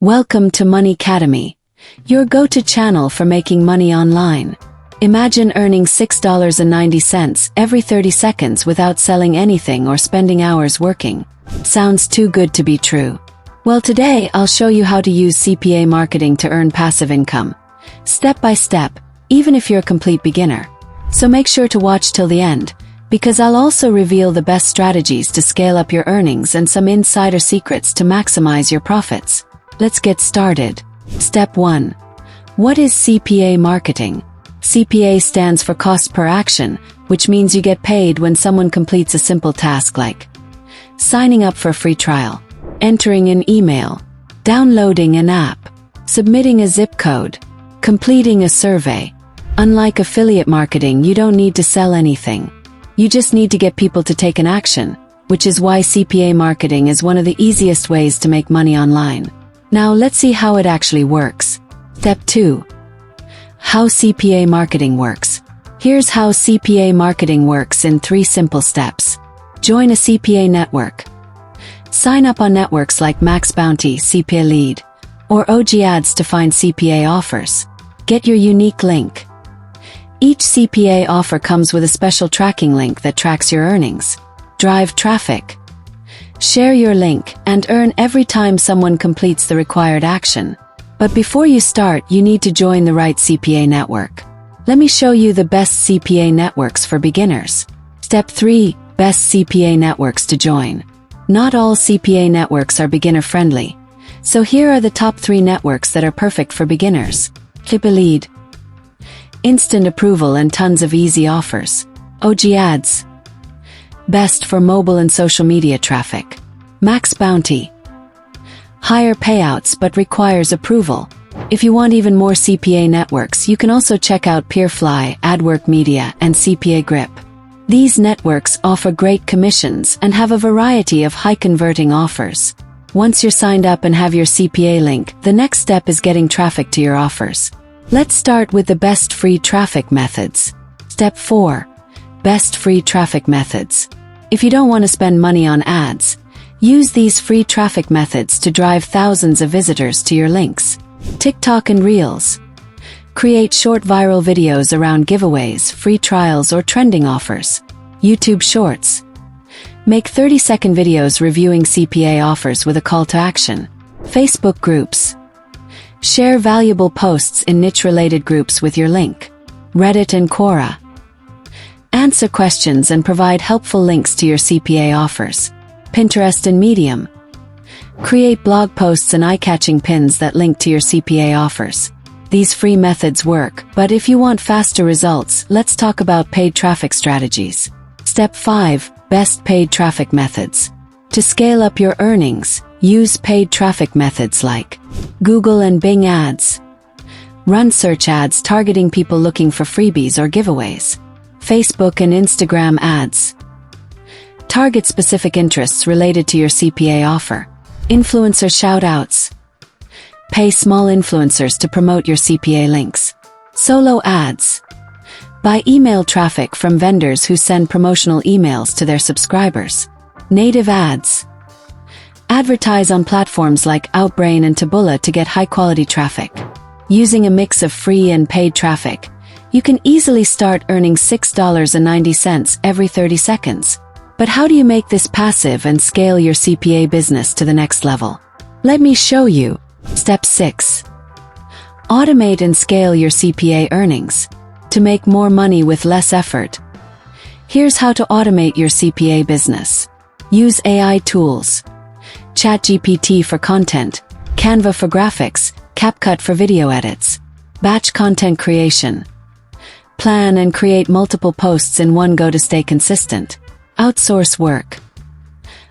Welcome to Money Academy, your go-to channel for making money online. Imagine earning $6.90 every 30 seconds without selling anything or spending hours working. Sounds too good to be true. Well, today I'll show you how to use CPA marketing to earn passive income, step by step, even if you're a complete beginner. So make sure to watch till the end, because I'll also reveal the best strategies to scale up your earnings and some insider secrets to maximize your profits. Let's get started. Step 1. What is CPA marketing? CPA stands for cost per action, which means you get paid when someone completes a simple task like signing up for a free trial, entering an email, downloading an app, submitting a zip code, completing a survey. Unlike affiliate marketing, you don't need to sell anything. You just need to get people to take an action, which is why CPA marketing is one of the easiest ways to make money online. Now let's see how it actually works. Step 2. How CPA marketing works. Here's how CPA marketing works in 3 simple steps. Join a CPA network. Sign up on networks like Max Bounty, CPA Lead, or OG Ads to find CPA offers. Get your unique link. Each CPA offer comes with a special tracking link that tracks your earnings. Drive traffic. Share your link and earn every time someone completes the required action. But before you start, you need to join the right CPA network. Let me show you the best CPA networks for beginners. Step 3. Best CPA networks to join. Not all CPA networks are beginner-friendly, so here are the top 3 networks that are perfect for beginners. CPA Lead. Instant approval and tons of easy offers. OG Ads. Best for mobile and social media traffic. Max Bounty. Higher payouts but requires approval. If you want even more CPA networks, you can also check out Peerfly, AdWork Media, and CPA Grip. These networks offer great commissions and have a variety of high-converting offers. Once you're signed up and have your CPA link, the next step is getting traffic to your offers. Let's start with the best free traffic methods. Step 4. Best free traffic methods. If you don't want to spend money on ads, use these free traffic methods to drive thousands of visitors to your links. TikTok and Reels. Create short viral videos around giveaways, free trials, or trending offers. YouTube Shorts. Make 30-second videos reviewing CPA offers with a call to action. Facebook Groups. Share valuable posts in niche-related groups with your link. Reddit and Quora. Answer questions and provide helpful links to your CPA offers. Pinterest and Medium. Create blog posts and eye-catching pins that link to your CPA offers. These free methods work, but if you want faster results, let's talk about paid traffic strategies. Step 5. Best paid traffic methods. To scale up your earnings, use paid traffic methods like Google and Bing ads. Run search ads targeting people looking for freebies or giveaways. Facebook and Instagram ads. Target specific interests related to your CPA offer. Influencer shoutouts. Pay small influencers to promote your CPA links. Solo ads. Buy email traffic from vendors who send promotional emails to their subscribers. Native ads. Advertise on platforms like Outbrain and Taboola to get high-quality traffic. Using a mix of free and paid traffic, you can easily start earning $6.90 every 30 seconds. But how do you make this passive and scale your CPA business to the next level? Let me show you. Step 6. Automate and scale your CPA earnings. To make more money with less effort. Here's how to automate your CPA business. Use AI tools. ChatGPT for content, Canva for graphics, CapCut for video edits. Batch content creation. Plan and create multiple posts in one go to stay consistent. Outsource work.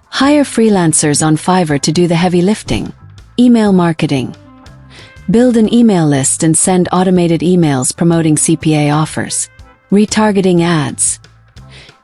Hire freelancers on Fiverr to do the heavy lifting. Email marketing. Build an email list and send automated emails promoting CPA offers. Retargeting ads.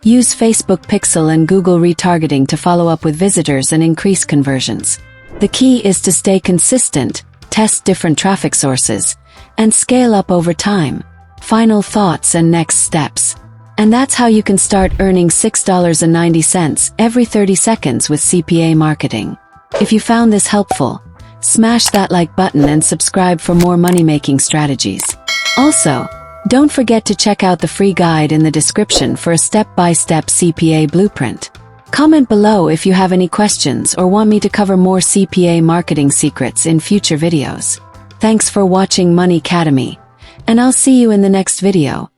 Use Facebook Pixel and Google retargeting to follow up with visitors and increase conversions. The key is to stay consistent, test different traffic sources, and scale up over time. Final thoughts and next steps. And that's how you can start earning $6.90 every 30 seconds with CPA marketing. If you found this helpful, Smash that like button and subscribe for more money-making strategies. Also, don't forget to check out the free guide in the description for a step-by-step CPA blueprint. Comment below if you have any questions or want me to cover more CPA marketing secrets in future videos. Thanks for watching Money Academy, and I'll see you in the next video.